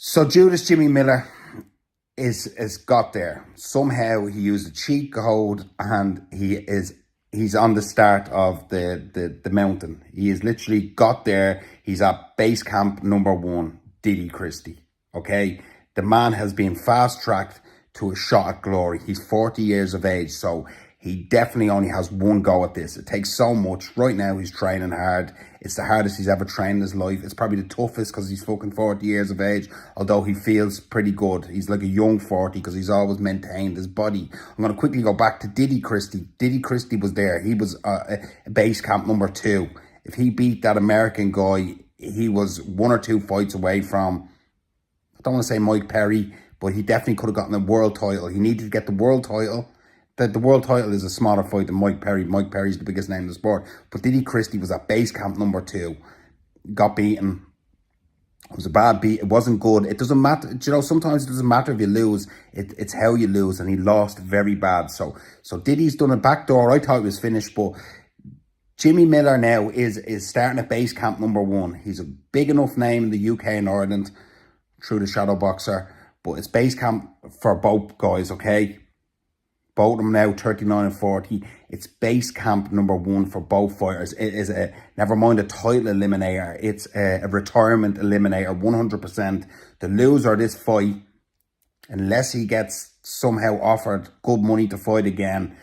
So Judas Jimmy Millar is got there. Somehow he used a cheat code and he's on the start of the mountain. He has literally got there. He's at base camp number 1, Diddy Christie. Okay? The man has been fast-tracked to a shot at glory. He's 40 years of age, so he definitely only has one go at this. It takes so much. Right now, he's training hard. It's the hardest he's ever trained in his life. It's probably the toughest because he's fucking 40 years of age, although he feels pretty good. He's like a young 40 because he's always maintained his body. I'm going to quickly go back to Diddy Christie. Diddy Christie was there. He was base camp number 2. If he beat that American guy, he was 1 or 2 fights away from, I don't want to say Mike Perry, but he definitely could have gotten a world title. He needed to get the world title. The world title is a smaller fight than Mike Perry. Mike Perry's the biggest name in the sport. But Diddy Christie was at base camp number 2. Got beaten. It was a bad beat. It wasn't good. It doesn't matter. You know, sometimes it doesn't matter if you lose. It's how you lose. And he lost very bad. So Diddy's done a backdoor. I thought it was finished. But Jimmy Millar now is starting at base camp number 1. He's a big enough name in the UK and Ireland through the shadow boxer. But it's base camp for both guys, okay? Both of them now 39 and 40. It's base camp number 1 for both fighters. It is never mind a title eliminator. It's a retirement eliminator, 100%. The loser of this fight, unless he gets somehow offered good money to fight again,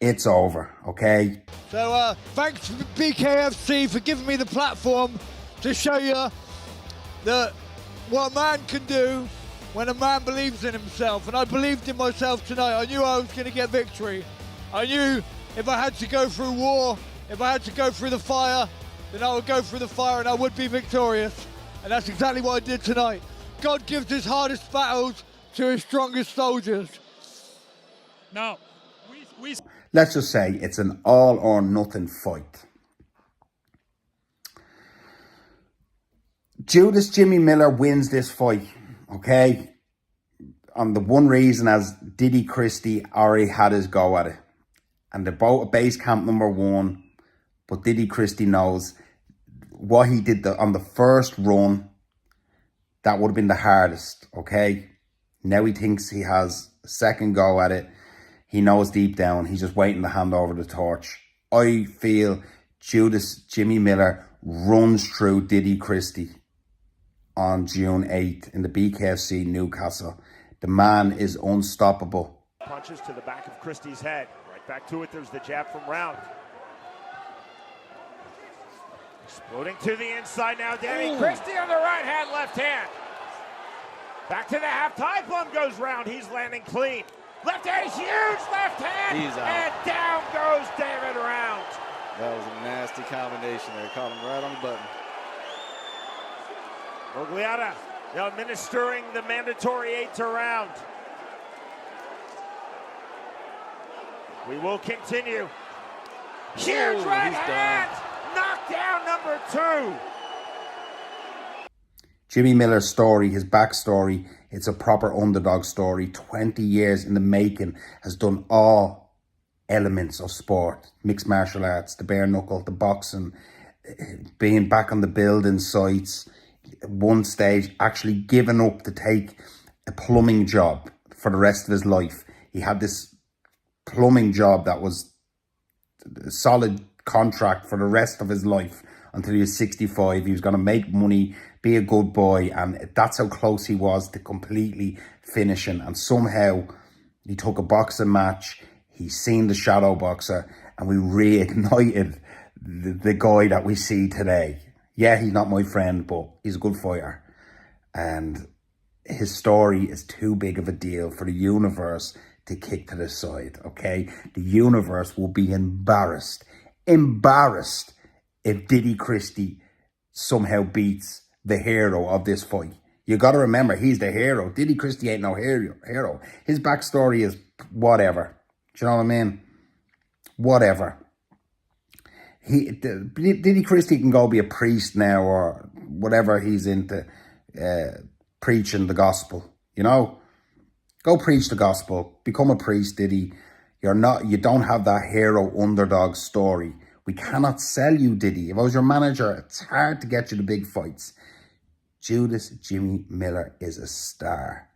it's over, okay? So thanks to BKFC for giving me the platform to show you what a man can do when a man believes in himself. And I believed in myself tonight. I knew I was going to get victory. I knew if I had to go through war, if I had to go through the fire, then I would go through the fire and I would be victorious. And that's exactly what I did tonight. God gives his hardest battles to his strongest soldiers. Now, let's just say it's an all or nothing fight. Judas Jimmy Millar wins this fight. Okay, on the one reason as Diddy Christie already had his go at it. And they're both at base camp number 1. But Diddy Christie knows what he did on the first run, that would have been the hardest, okay? Now he thinks he has a second go at it. He knows deep down, he's just waiting to hand over the torch. I feel Judas Jimmy Millar runs through Diddy Christie on June 8th in the BKFC Newcastle. The man is unstoppable. Punches to the back of Christie's head. Right back to it. There's the jab from Round. Exploding to the inside now. Danny Christie on the right hand, left hand. Back to the half tie bomb goes Round. He's landing clean. Left hand, huge left hand. He's out. And down goes David Round. That was a nasty combination there. Caught him right on the button. Ogliata administering the mandatory 8 to Round. We will continue. Huge right hand! Knockdown number 2. Jimmy Millar's story, his backstory, it's a proper underdog story. 20 years in the making, has done all elements of sport. Mixed martial arts, the bare knuckle, the boxing, being back on the building sites. At one stage, actually given up to take a plumbing job for the rest of his life. He had this plumbing job that was a solid contract for the rest of his life until he was 65. He was going to make money, be a good boy, and that's how close he was to completely finishing. And somehow he took a boxing match, he's seen the shadow boxer, and we reignited the guy that we see today. Yeah, he's not my friend, but he's a good fighter. And his story is too big of a deal for the universe to kick to the side, okay? The universe will be embarrassed if Diddy Christie somehow beats the hero of this fight. You got to remember, he's the hero. Diddy Christie ain't no hero. His backstory is whatever. Do you know what I mean? Whatever. Diddy Christie can go be a priest now or whatever he's into, preaching the gospel, you know? Go preach the gospel. Become a priest, Diddy. You don't have that hero underdog story. We cannot sell you, Diddy. If I was your manager, it's hard to get you the big fights. Judas Jimmy Millar is a star.